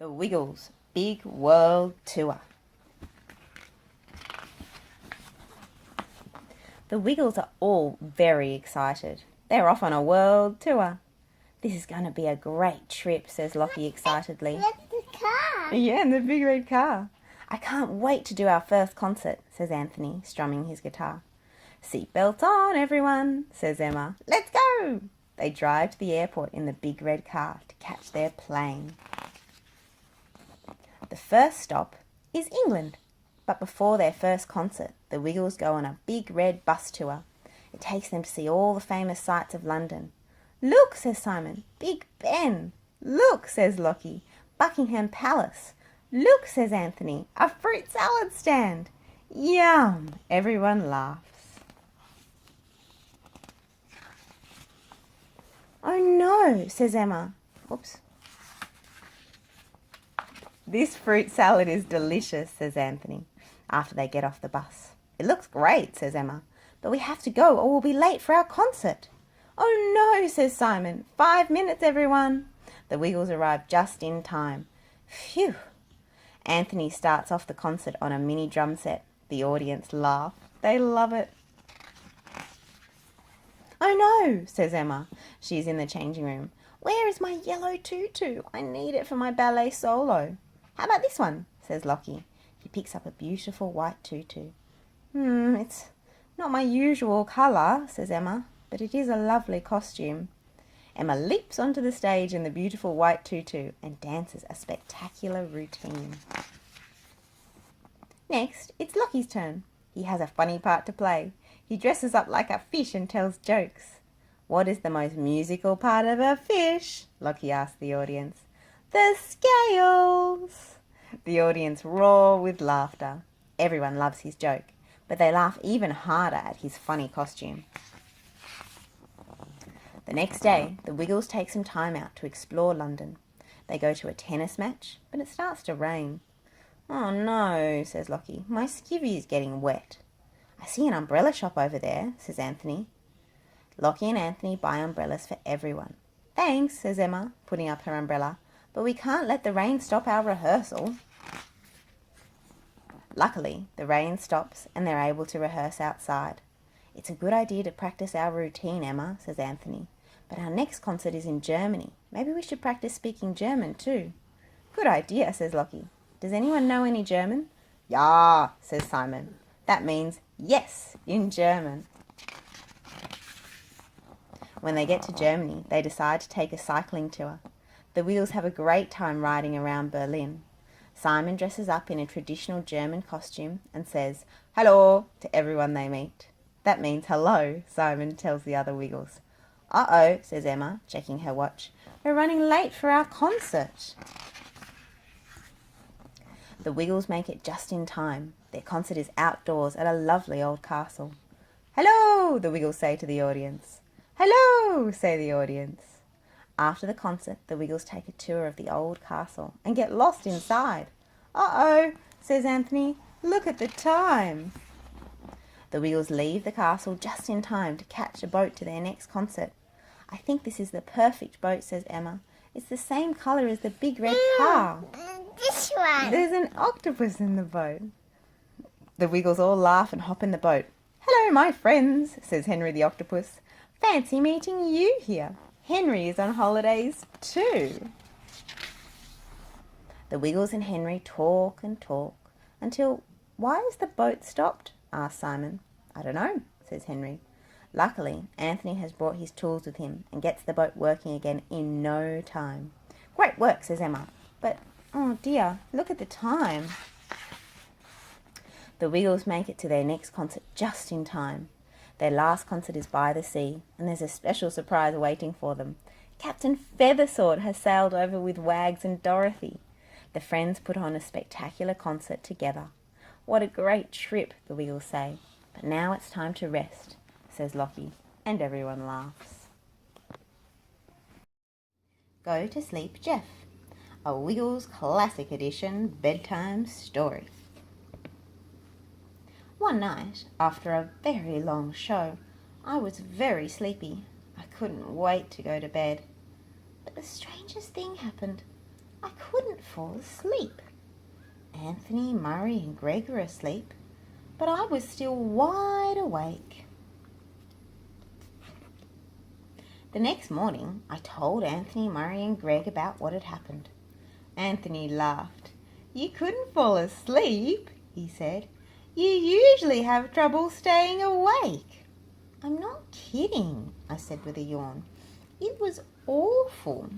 The Wiggles Big World Tour. The Wiggles are all very excited. They're off on a world tour. This is going to be a great trip, says Lockie excitedly. That's the car. Yeah, in the big red car. I can't wait to do our first concert, says Anthony, strumming his guitar. Seatbelts on, everyone, says Emma. Let's go! They drive to the airport in the big red car to catch their plane. The first stop is England. But before their first concert, the Wiggles go on a big red bus tour. It takes them to see all the famous sights of London. Look, says Simon, Big Ben. Look, says Lockie, Buckingham Palace. Look, says Anthony, a fruit salad stand. Yum! Everyone laughs. Oh no, says Emma. Whoops. This fruit salad is delicious, says Anthony, after they get off the bus. It looks great, says Emma, but we have to go or we'll be late for our concert. Oh no, says Simon. 5 minutes, everyone. The Wiggles arrive just in time. Phew. Anthony starts off the concert on a mini drum set. The audience laugh. They love it. Oh no, says Emma. She's in the changing room. Where is my yellow tutu? I need it for my ballet solo. How about this one, says Lockie. He picks up a beautiful white tutu. It's not my usual colour, says Emma, but it is a lovely costume. Emma leaps onto the stage in the beautiful white tutu and dances a spectacular routine. Next, it's Lockie's turn. He has a funny part to play. He dresses up like a fish and tells jokes. What is the most musical part of a fish? Lockie asks the audience. The scales! The audience roar with laughter. Everyone loves his joke, but they laugh even harder at his funny costume. The next day, the Wiggles take some time out to explore London. They go to a tennis match, but it starts to rain. Oh no, says Lockie, my skivvy is getting wet. I see an umbrella shop over there, says Anthony. Lockie and Anthony buy umbrellas for everyone. Thanks, says Emma, putting up her umbrella, but we can't let the rain stop our rehearsal. Luckily, the rain stops and they're able to rehearse outside. It's a good idea to practice our routine, Emma, says Anthony, but our next concert is in Germany. Maybe we should practice speaking German too. Good idea, says Lockie. Does anyone know any German? Ja, says Simon. That means yes in German. When they get to Germany, they decide to take a cycling tour. The Wiggles have a great time riding around Berlin. Simon dresses up in a traditional German costume and says, "Hello," to everyone they meet. That means hello, Simon tells the other Wiggles. Uh-oh, says Emma, checking her watch. We're running late for our concert. The Wiggles make it just in time. Their concert is outdoors at a lovely old castle. Hello, the Wiggles say to the audience. Hello, say the audience. After the concert, the Wiggles take a tour of the old castle and get lost inside. Uh-oh, says Anthony. Look at the time. The Wiggles leave the castle just in time to catch a boat to their next concert. I think this is the perfect boat, says Emma. It's the same colour as the big red car. This one. There's an octopus in the boat. The Wiggles all laugh and hop in the boat. Hello, my friends, says Henry the octopus. Fancy meeting you here. Henry is on holidays too. The Wiggles and Henry talk and talk until, why is the boat stopped? Asks Simon. I don't know, says Henry. Luckily, Anthony has brought his tools with him and gets the boat working again in no time. Great work, says Emma. But, oh dear, look at the time. The Wiggles make it to their next concert just in time. Their last concert is by the sea, and there's a special surprise waiting for them. Captain Feathersword has sailed over with Wags and Dorothy. The friends put on a spectacular concert together. What a great trip, the Wiggles say. But now it's time to rest, says Lockie, and everyone laughs. Go to Sleep, Jeff. A Wiggles Classic Edition bedtime story. One night, after a very long show, I was very sleepy. I couldn't wait to go to bed. But the strangest thing happened. I couldn't fall asleep. Anthony, Murray and Greg were asleep, but I was still wide awake. The next morning, I told Anthony, Murray and Greg about what had happened. Anthony laughed. "You couldn't fall asleep," he said. "You usually have trouble staying awake." "I'm not kidding," I said with a yawn. "It was awful."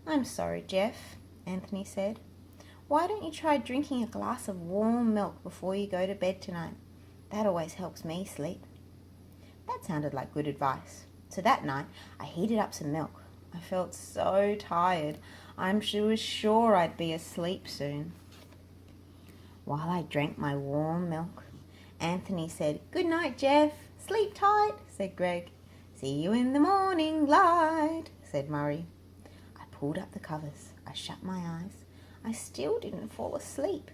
"I'm sorry, Jeff," Anthony said. "Why don't you try drinking a glass of warm milk before you go to bed tonight? That always helps me sleep." That sounded like good advice. So that night I heated up some milk. I felt so tired. I was sure I'd be asleep soon. While I drank my warm milk, Anthony said, "Good night, Jeff." "Sleep tight," said Greg. "See you in the morning light," said Murray. I pulled up the covers. I shut my eyes. I still didn't fall asleep.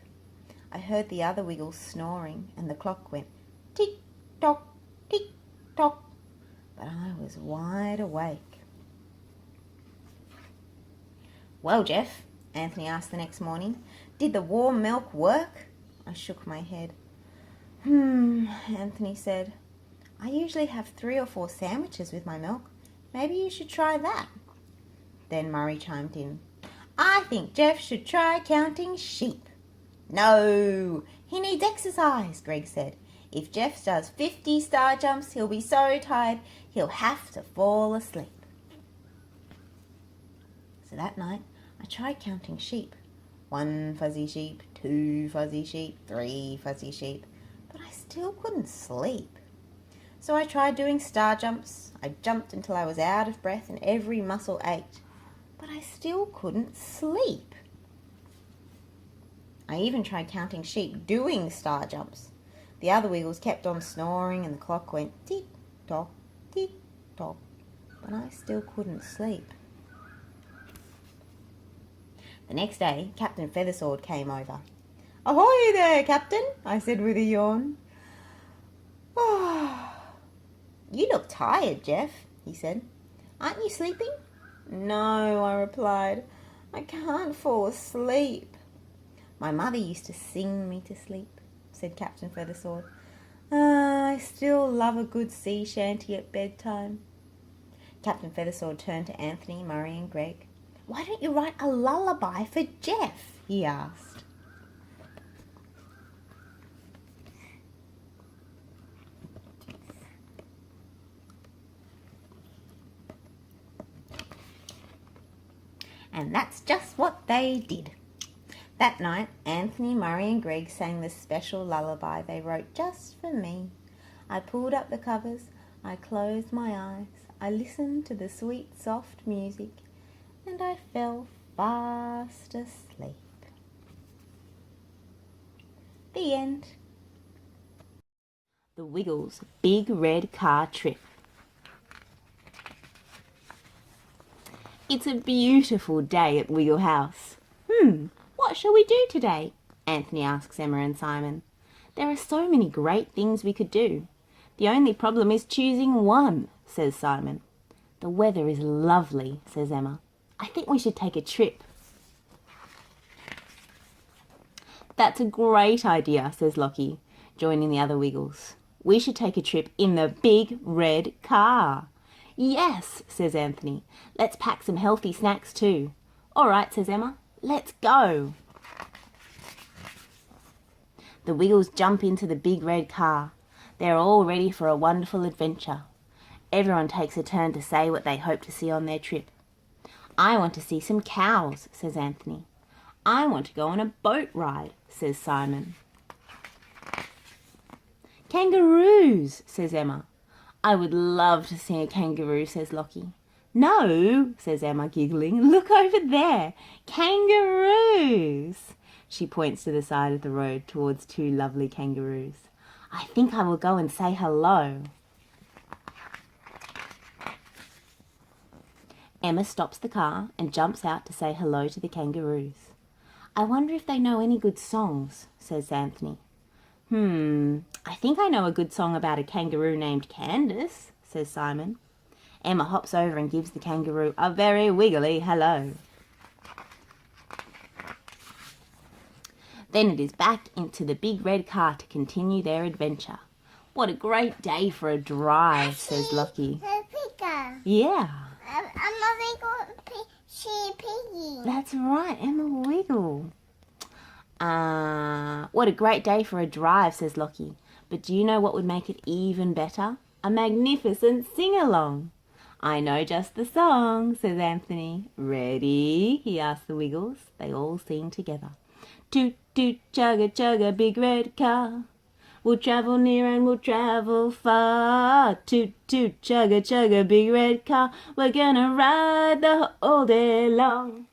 I heard the other Wiggles snoring and the clock went tick-tock, tick-tock, but I was wide awake. "Well, Jeff," Anthony asked the next morning, "did the warm milk work?" I shook my head. Anthony said. "I usually have 3 or 4 sandwiches with my milk. Maybe you should try that." Then Murray chimed in. "I think Jeff should try counting sheep." "No, he needs exercise," Greg said. "If Jeff does 50 star jumps, he'll be so tired he'll have to fall asleep." So that night I tried counting sheep. 1 fuzzy sheep, 2 fuzzy sheep, 3 fuzzy sheep, but I still couldn't sleep. So I tried doing star jumps. I jumped until I was out of breath and every muscle ached, but I still couldn't sleep. I even tried counting sheep doing star jumps. The other Wiggles kept on snoring and the clock went tick-tock, tick-tock, but I still couldn't sleep. The next day, Captain Feathersword came over. "Ahoy there, Captain," I said with a yawn. "Oh, you look tired, Jeff," he said. "Aren't you sleeping?" "No," I replied. "I can't fall asleep." "My mother used to sing me to sleep," said Captain Feathersword. "I still love a good sea shanty at bedtime." Captain Feathersword turned to Anthony, Murray and Greg. "Why don't you write a lullaby for Jeff?" he asked. And that's just what they did. That night, Anthony, Murray and Greg sang the special lullaby they wrote just for me. I pulled up the covers, I closed my eyes, I listened to the sweet, soft music, and I fell fast asleep. The end. The Wiggles' Big Red Car Trip. It's a beautiful day at Wiggle House. What shall we do today?" Anthony asks Emma and Simon. "There are so many great things we could do. The only problem is choosing one," says Simon. "The weather is lovely," says Emma. "I think we should take a trip." "That's a great idea," says Lockie, joining the other Wiggles. "We should take a trip in the big red car." "Yes," says Anthony. "Let's pack some healthy snacks too." "All right," says Emma. "Let's go." The Wiggles jump into the big red car. They're all ready for a wonderful adventure. Everyone takes a turn to say what they hope to see on their trip. "I want to see some cows," says Anthony. "I want to go on a boat ride," says Simon. "Kangaroos," says Emma. "I would love to see a kangaroo," says Lockie. "No," says Emma, giggling. "Look over there. Kangaroos." She points to the side of the road towards 2 lovely kangaroos. "I think I will go and say hello." Emma stops the car and jumps out to say hello to the kangaroos. "I wonder if they know any good songs," says Anthony. "I think I know a good song about a kangaroo named Candace," says Simon. Emma hops over and gives the kangaroo a very wiggly hello. Then it is back into the big red car to continue their adventure. What a great day for a drive, says Lockie. Yeah. I'm a wiggle piggy. That's right, Emma Wiggle. What a great day for a drive, says Lockie. But do you know what would make it even better? A magnificent sing-along. I know just the song, says Anthony. Ready? He asks the Wiggles. They all sing together. Toot, toot, chugga, chugga, big red car. We'll travel near and we'll travel far. Toot, toot, chugga, chugga, big red car. We're gonna ride the whole day long.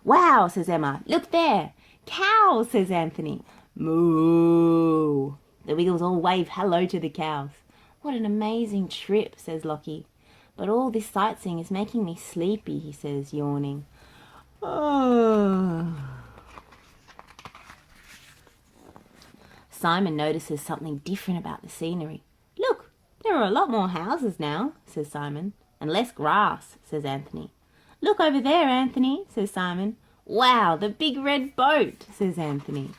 Wow, says Emma. Look there. Cows, says Anthony. Moo. The Wiggles all wave hello to the cows. What an amazing trip, says Lockie. But all this sightseeing is making me sleepy, he says, yawning. Oh. Simon notices something different about the scenery. Look, there are a lot more houses now, says Simon. And less grass, says Anthony. Look over there, Anthony, says Simon. Wow, the big red boat, says Anthony.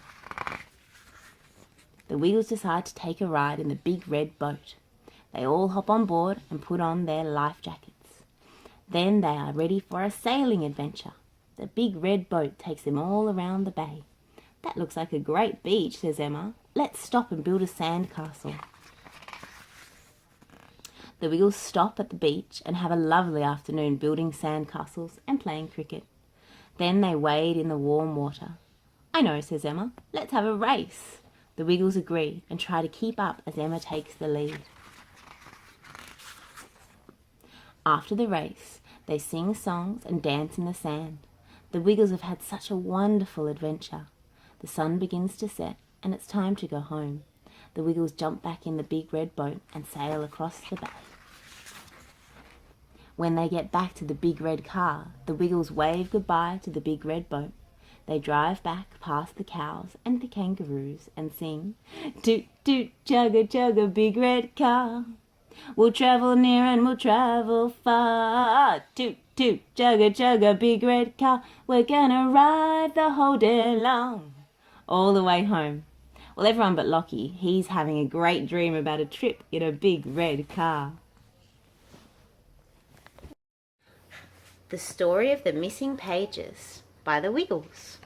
The Wiggles decide to take a ride in the big red boat. They all hop on board and put on their life jackets. Then they are ready for a sailing adventure. The big red boat takes them all around the bay. That looks like a great beach, says Emma. Let's stop and build a sand castle. The Wiggles stop at the beach and have a lovely afternoon building sand castles and playing cricket. Then they wade in the warm water. I know, says Emma. Let's have a race. The Wiggles agree and try to keep up as Emma takes the lead. After the race, they sing songs and dance in the sand. The Wiggles have had such a wonderful adventure. The sun begins to set and it's time to go home. The Wiggles jump back in the big red boat and sail across the bay. When they get back to the big red car, the Wiggles wave goodbye to the big red boat. They drive back past the cows and the kangaroos and sing, toot, toot, chugga, chugga, big red car. We'll travel near and we'll travel far. Toot, toot, chugga, chugga, big red car. We're gonna ride the whole day long. All the way home. Well, everyone but Lockie, he's having a great dream about a trip in a big red car. The Story of the Missing Pages by the Wiggles.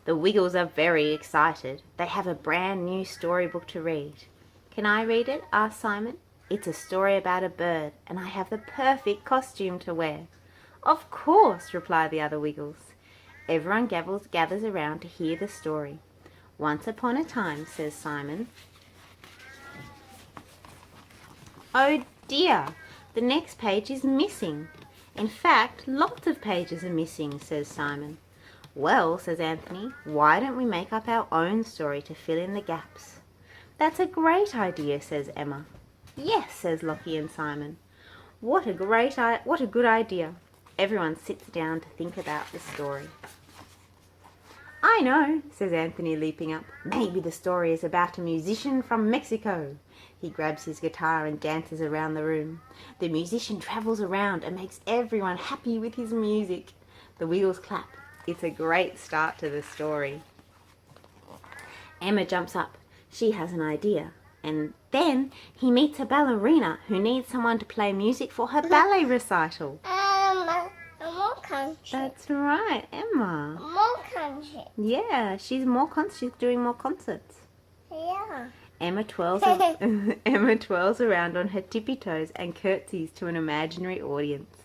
The Wiggles are very excited. They have a brand new storybook to read. Can I read it? Asked Simon. It's a story about a bird, and I have the perfect costume to wear. Of course, reply the other Wiggles. Everyone gathers around to hear the story. Once upon a time, says Simon. Oh dear, the next page is missing. In fact, lots of pages are missing, says Simon. Well, says Anthony, why don't we make up our own story to fill in the gaps? That's a great idea, says Emma. Yes, says Lockie and Simon. What a good idea. Everyone sits down to think about the story. I know, says Anthony, leaping up. Maybe the story is about a musician from Mexico. He grabs his guitar and dances around the room. The musician travels around and makes everyone happy with his music. The Wiggles clap. It's a great start to the story. Emma jumps up. She has an idea. And then he meets a ballerina who needs someone to play music for her ballet recital. More country. That's right, Emma. More country. Yeah, she's doing more concerts. Yeah. Emma twirls around on her tippy toes and curtsies to an imaginary audience.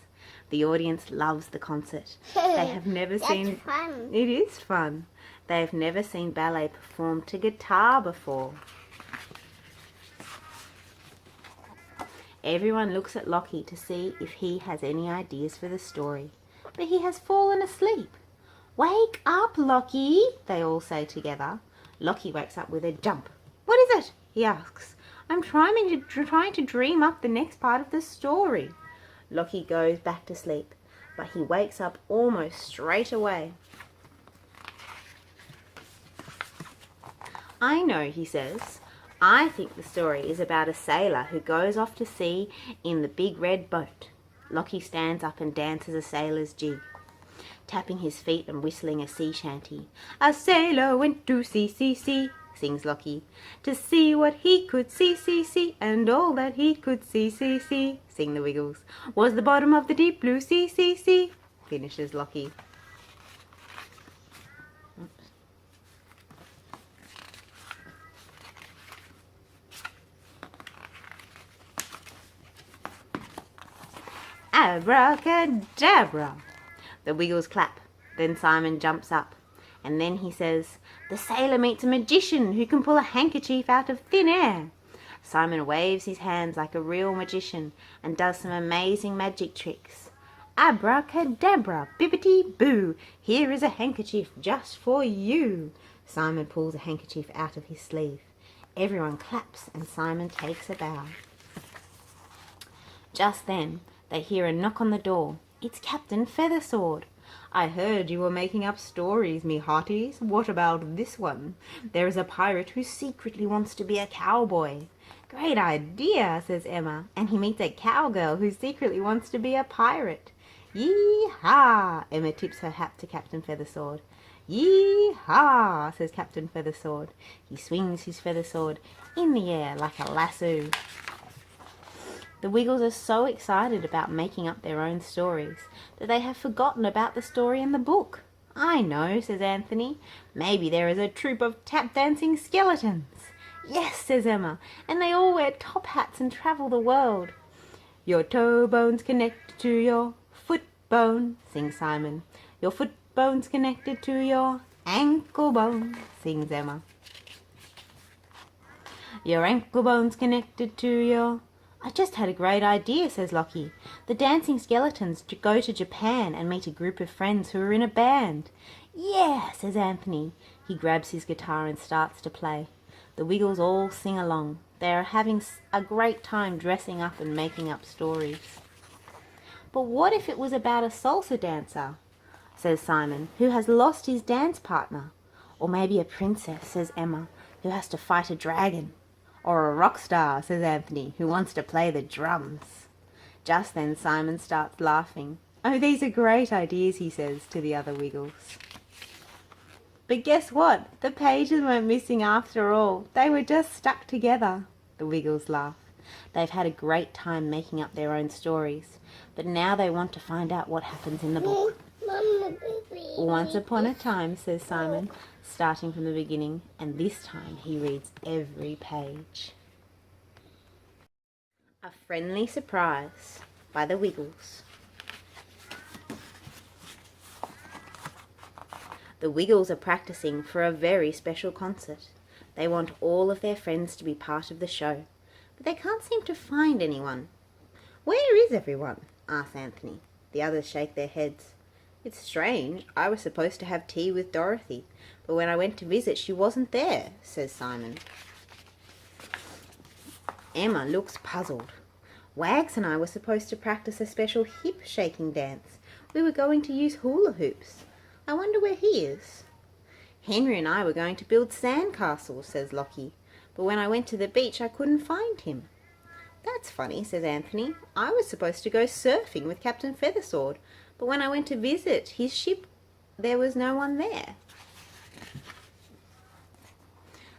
The audience loves the concert. They have never seen... That's fun. It is fun. They have never seen ballet performed to guitar before. Everyone looks at Lockie to see if he has any ideas for the story, but he has fallen asleep. Wake up, Lockie, they all say together. Lockie wakes up with a jump. What is it? He asks. I'm trying to dream up the next part of the story. Lockie goes back to sleep, but he wakes up almost straight away. I know, he says. I think the story is about a sailor who goes off to sea in the big red boat. Lockie stands up and dances a sailor's jig, tapping his feet and whistling a sea shanty. A sailor went to sea, sings Lockie, to see what he could see, and all that he could see, sing the Wiggles, was the bottom of the deep blue sea, finishes Lockie. Abracadabra! The Wiggles clap. Then Simon jumps up. And then he says, the sailor meets a magician who can pull a handkerchief out of thin air. Simon waves his hands like a real magician and does some amazing magic tricks. Abracadabra, bibbity-boo, here is a handkerchief just for you. Simon pulls a handkerchief out of his sleeve. Everyone claps and Simon takes a bow. Just then, they hear a knock on the door. It's Captain Feathersword. I heard you were making up stories, me hearties. What about this one? There is a pirate who secretly wants to be a cowboy. Great idea, says Emma, and he meets a cowgirl who secretly wants to be a pirate. Yee-haw! Emma tips her hat to Captain Feathersword. Yee-haw! Says Captain Feathersword. He swings his feather sword in the air like a lasso. The Wiggles are so excited about making up their own stories that they have forgotten about the story in the book. I know, says Anthony. Maybe there is a troop of tap-dancing skeletons. Yes, says Emma, and they all wear top hats and travel the world. Your toe bone's connected to your foot bone, sings Simon. Your foot bone's connected to your ankle bone, sings Emma. Your ankle bone's connected to your... I just had a great idea, says Lockie. The dancing skeletons go to Japan and meet a group of friends who are in a band. Yeah, says Anthony. He grabs his guitar and starts to play. The Wiggles all sing along. They are having a great time dressing up and making up stories. But what if it was about a salsa dancer, says Simon, who has lost his dance partner? Or maybe a princess, says Emma, who has to fight a dragon. Or a rock star, says Anthony, who wants to play the drums. Just then Simon starts laughing. Oh, these are great ideas, he says to the other Wiggles. But guess what? The pages weren't missing after all. They were just stuck together. The Wiggles laugh. They've had a great time making up their own stories, but now they want to find out what happens in the book. Mama, baby. Once upon a time, says Simon, starting from the beginning, and this time he reads every page. A Friendly Surprise by the Wiggles. The Wiggles are practicing for a very special concert. They want all of their friends to be part of the show, but they can't seem to find anyone. Where is everyone? asks Anthony. The others shake their heads. It's strange. I was supposed to have tea with Dorothy, but when I went to visit she wasn't there, says Simon. Emma looks puzzled. Wags and I were supposed to practice a special hip-shaking dance. We were going to use hula hoops. I wonder where he is. Henry and I were going to build sandcastles, says Lockie, but when I went to the beach I couldn't find him. That's funny, says Anthony. I was supposed to go surfing with Captain Feathersword, but when I went to visit his ship, there was no one there.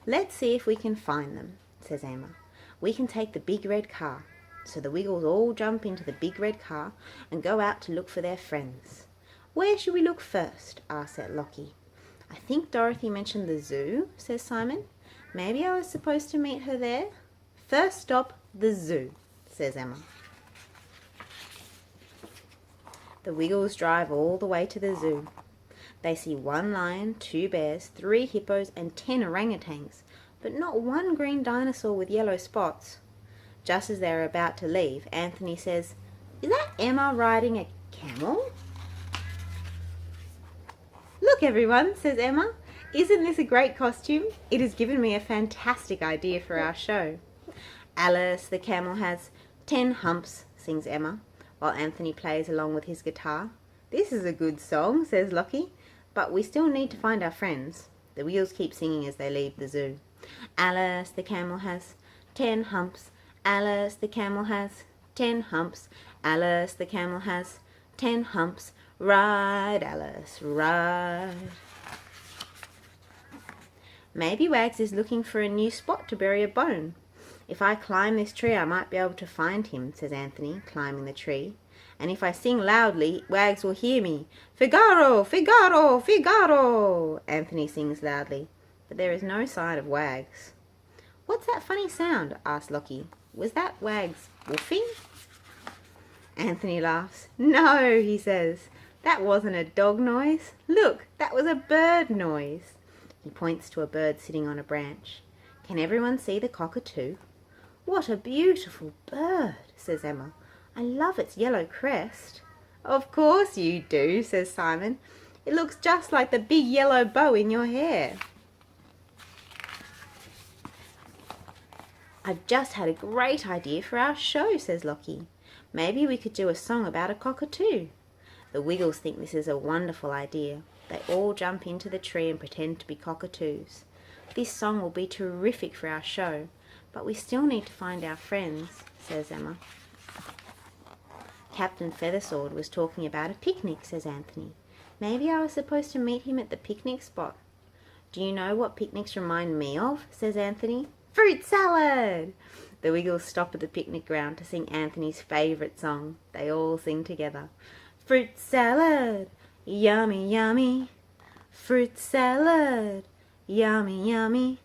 Let's see if we can find them, says Emma. We can take the big red car. So the Wiggles all jump into the big red car and go out to look for their friends. Where should we look first? asks Lockie. I think Dorothy mentioned the zoo, says Simon. Maybe I was supposed to meet her there. First stop, the zoo, says Emma. The Wiggles drive all the way to the zoo. They see 1 lion, 2 bears, 3 hippos and 10 orangutans, but not one green dinosaur with yellow spots. Just as they're about to leave, Anthony says, "Is that Emma riding a camel?" "Look, everyone," says Emma. "Isn't this a great costume? It has given me a fantastic idea for our show." "Alice, the camel has 10 humps," sings Emma, while Anthony plays along with his guitar. "This is a good song," says Lockie, "but we still need to find our friends." The Wiggles keep singing as they leave the zoo. Alice the camel has 10 humps. Alice the camel has 10 humps. Alice the camel has 10 humps. Ride, Alice, ride. Maybe Wags is looking for a new spot to bury a bone. If I climb this tree, I might be able to find him, says Anthony, climbing the tree. And if I sing loudly, Wags will hear me. Figaro, Figaro, Figaro, Anthony sings loudly. But there is no sign of Wags. What's that funny sound? Asked Lockie. Was that Wags woofing? Anthony laughs. No, he says. That wasn't a dog noise. Look, that was a bird noise. He points to a bird sitting on a branch. Can everyone see the cockatoo? What a beautiful bird, says Emma. I love its yellow crest. Of course you do, says Simon. It looks just like the big yellow bow in your hair. I've just had a great idea for our show, says Lockie. Maybe we could do a song about a cockatoo. The Wiggles think this is a wonderful idea. They all jump into the tree and pretend to be cockatoos. This song will be terrific for our show, but we still need to find our friends, says Emma. Captain Feathersword was talking about a picnic, says Anthony. Maybe I was supposed to meet him at the picnic spot. Do you know what picnics remind me of, says Anthony. Fruit salad! The Wiggles stop at the picnic ground to sing Anthony's favourite song. They all sing together. Fruit salad, yummy, yummy. Fruit salad, yummy, yummy.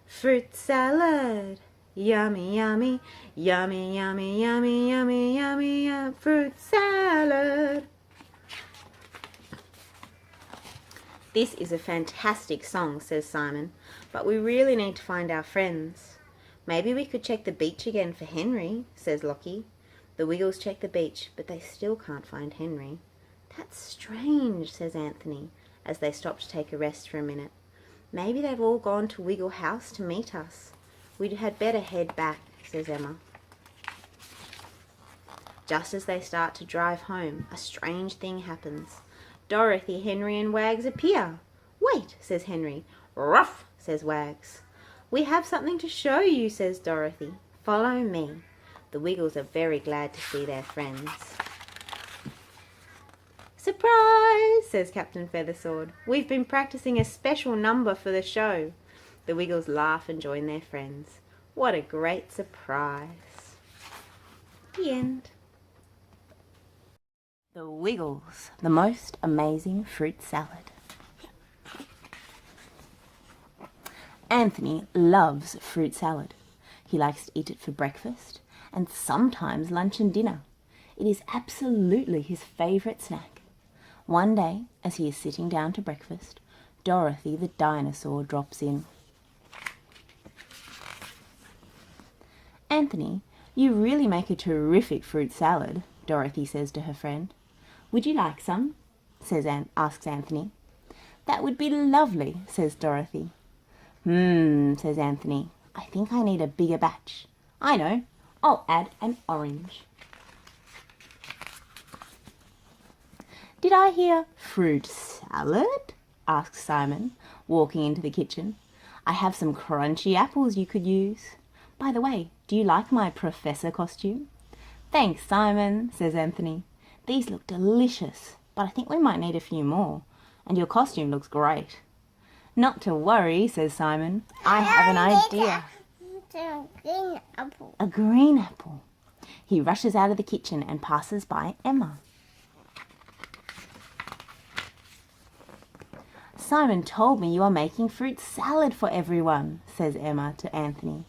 Fruit salad, yummy, yummy. Yummy, yummy, yummy, yummy, yummy, yum. Fruit salad. This is a fantastic song, says Simon, but we really need to find our friends. Maybe we could check the beach again for Henry, says Lockie. The Wiggles check the beach, but they still can't find Henry. That's strange, says Anthony, as they stop to take a rest for a minute. Maybe they've all gone to Wiggle House to meet us. We had better head back, says Emma. Just as they start to drive home, a strange thing happens. Dorothy, Henry and Wags appear. Wait, says Henry. Ruff, says Wags. We have something to show you, says Dorothy. Follow me. The Wiggles are very glad to see their friends. Surprise, says Captain Feathersword. We've been practicing a special number for the show. The Wiggles laugh and join their friends. What a great surprise. The end. The Wiggles, the most amazing fruit salad. Anthony loves fruit salad. He likes to eat it for breakfast and sometimes lunch and dinner. It is absolutely his favourite snack. One day, as he is sitting down to breakfast, Dorothy the dinosaur drops in. Anthony, you really make a terrific fruit salad, Dorothy says to her friend. Would you like some? asks Anthony. That would be lovely, says Dorothy. Says Anthony. I think I need a bigger batch. I know. I'll add an orange. Did I hear fruit salad? asks Simon, walking into the kitchen. I have some crunchy apples you could use. By the way, do you like my professor costume? Thanks, Simon, says Anthony. These look delicious, but I think we might need a few more. And your costume looks great. Not to worry, says Simon. I have an idea. A green apple. A green apple. He rushes out of the kitchen and passes by Emma. Simon told me you are making fruit salad for everyone, says Emma to Anthony.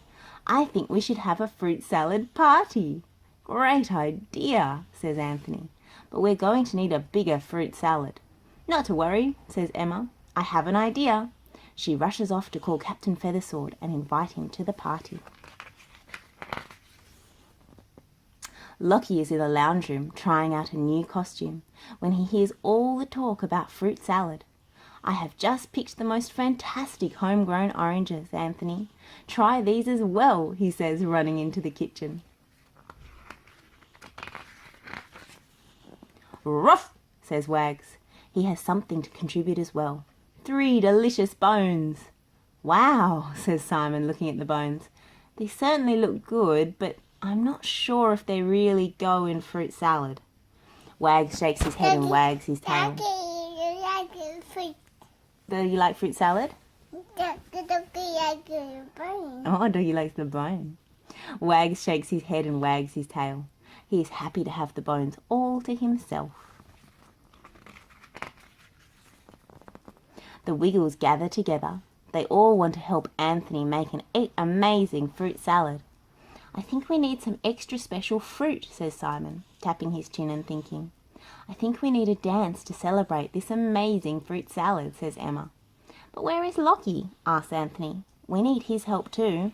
I think we should have a fruit salad party. Great idea, says Anthony. But we're going to need a bigger fruit salad. Not to worry, says Emma. I have an idea. She rushes off to call Captain Feathersword and invite him to the party. Lockie is in the lounge room trying out a new costume when he hears all the talk about fruit salad. I have just picked the most fantastic homegrown oranges, Anthony. Try these as well, he says, running into the kitchen. Ruff, says Wags. He has something to contribute as well. 3 delicious bones. Wow, says Simon, looking at the bones. They certainly look good, but I'm not sure if they really go in fruit salad. Wags shakes his head and wags his tail. Daddy, you like fruit. Do you like fruit salad? Daddy like brain. Oh, Doggy likes the bone. Wags shakes his head and wags his tail. He is happy to have the bones all to himself. The Wiggles gather together. They all want to help Anthony make an amazing fruit salad. I think we need some extra special fruit, says Simon, tapping his chin and thinking. I think we need a dance to celebrate this amazing fruit salad, says Emma. But where is Lockie? Asks Anthony. We need his help too.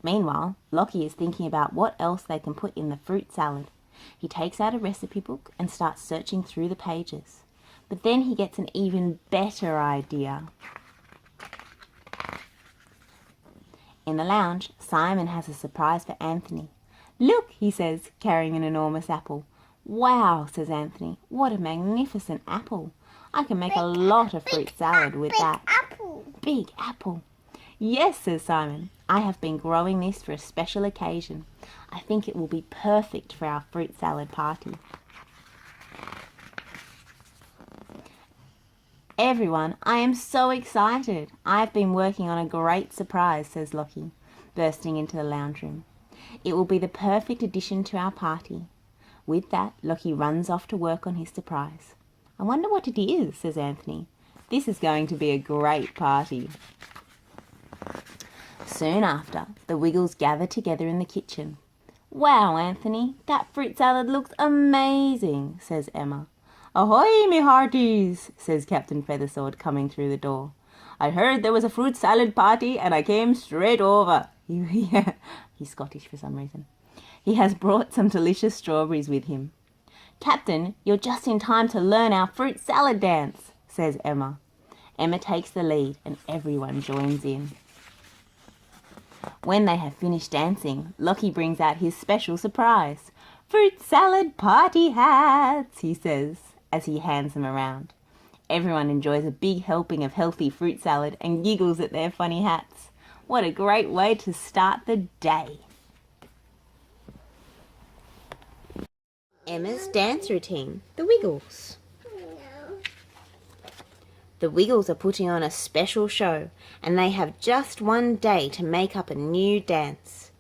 Meanwhile, Lockie is thinking about what else they can put in the fruit salad. He takes out a recipe book and starts searching through the pages. But then he gets an even better idea. In the lounge, Simon has a surprise for Anthony. Look, he says, carrying an enormous apple. Wow, says Anthony, what a magnificent apple. I can make a lot of fruit salad with that. Apple. Big apple. Yes, says Simon. I have been growing this for a special occasion. I think it will be perfect for our fruit salad party. Everyone, I am so excited. I have been working on a great surprise, says Lockie, bursting into the lounge room. It will be the perfect addition to our party. With that, Lockie runs off to work on his surprise. I wonder what it is, says Anthony. This is going to be a great party. Soon after, the Wiggles gather together in the kitchen. Wow, Anthony, that fruit salad looks amazing, says Emma. Ahoy, me hearties, says Captain Feathersword, coming through the door. I heard there was a fruit salad party and I came straight over. Yeah, he's Scottish for some reason. He has brought some delicious strawberries with him. Captain, you're just in time to learn our fruit salad dance, says Emma. Emma takes the lead and everyone joins in. When they have finished dancing, Lockie brings out his special surprise. Fruit salad party hats, he says, as he hands them around. Everyone enjoys a big helping of healthy fruit salad and giggles at their funny hats. What a great way to start the day. Emma's dance routine, the Wiggles. The Wiggles are putting on a special show and they have just one day to make up a new dance.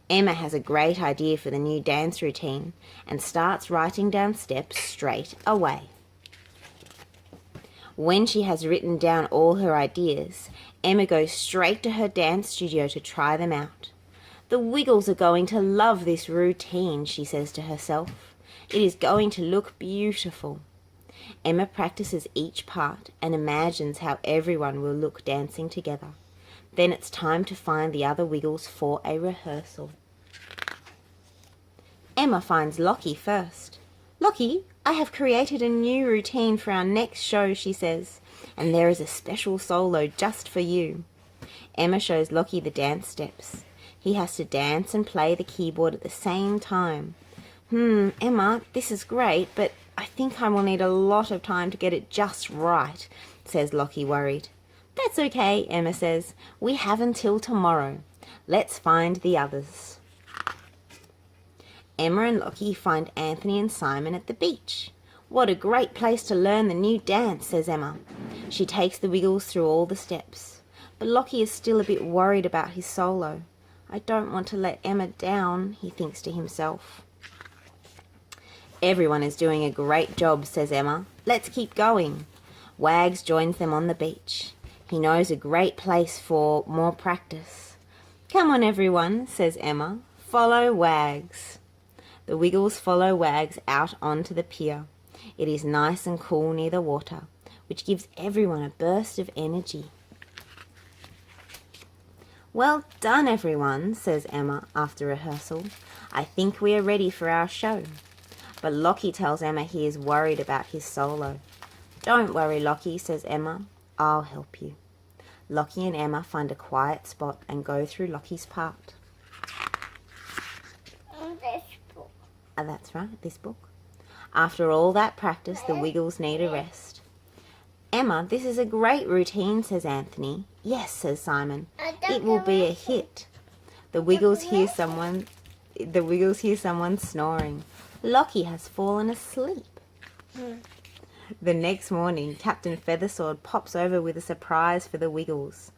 Emma has a great idea for the new dance routine and starts writing down steps straight away. When she has written down all her ideas, Emma goes straight to her dance studio to try them out. The Wiggles are going to love this routine, she says to herself. It is going to look beautiful. Emma practices each part and imagines how everyone will look dancing together. Then it's time to find the other Wiggles for a rehearsal. Emma finds Lockie first. Lockie, I have created a new routine for our next show, she says, and there is a special solo just for you. Emma shows Lockie the dance steps. He has to dance and play the keyboard at the same time. Emma, this is great, but I think I will need a lot of time to get it just right, says Lockie, worried. That's okay, Emma says. We have until tomorrow. Let's find the others. Emma and Lockie find Anthony and Simon at the beach. What a great place to learn the new dance, says Emma. She takes the Wiggles through all the steps. But Lockie is still a bit worried about his solo. I don't want to let Emma down, he thinks to himself. Everyone is doing a great job, says Emma. Let's keep going. Wags joins them on the beach. He knows a great place for more practice. Come on, everyone, says Emma. Follow Wags. The Wiggles follow Wags out onto the pier. It is nice and cool near the water, which gives everyone a burst of energy. Well done, everyone, says Emma after rehearsal. I think we are ready for our show. But Lockie tells Emma he is worried about his solo. Don't worry, Lockie, says Emma. I'll help you. Lockie and Emma find a quiet spot and go through Lockie's part. This book. That's right, this book. After all that practice, the Wiggles need a rest. Emma, this is a great routine, says Anthony. Yes, says Simon. It will be a hit. The Wiggles hear someone snoring. Lockie has fallen asleep. The next morning, Captain Feathersword pops over with a surprise for the Wiggles.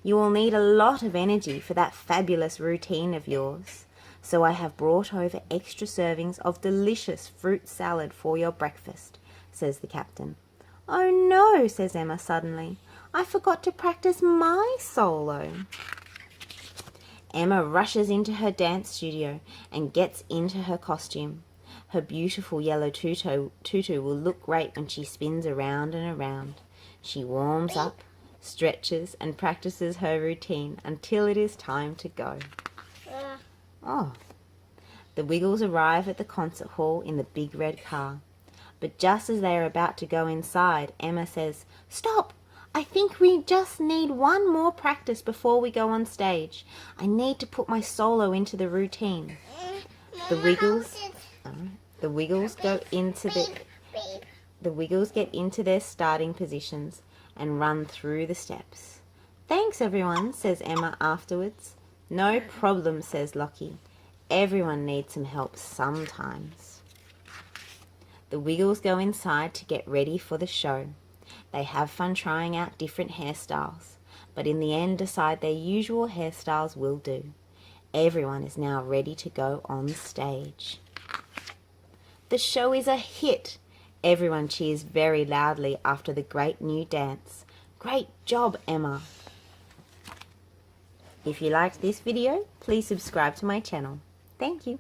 You will need a lot of energy for that fabulous routine of yours, so I have brought over extra servings of delicious fruit salad for your breakfast, says the captain. Oh no, says Emma suddenly. I forgot to practice my solo. Emma rushes into her dance studio and gets into her costume. Her beautiful yellow tutu will look great when she spins around and around. She warms up, stretches, and practices her routine until it is time to go. Oh. The Wiggles arrive at the concert hall in the big red car. But just as they are about to go inside, Emma says, Stop! I think we just need one more practice before we go on stage. I need to put my solo into the routine. The Wiggles get into their starting positions and run through the steps. Thanks everyone, says Emma afterwards. No problem, says Lockie. Everyone needs some help sometimes. The Wiggles go inside to get ready for the show. They have fun trying out different hairstyles, but in the end decide their usual hairstyles will do. Everyone is now ready to go on stage. The show is a hit. Everyone cheers very loudly after the great new dance. Great job, Emma. If you liked this video, please subscribe to my channel. Thank you.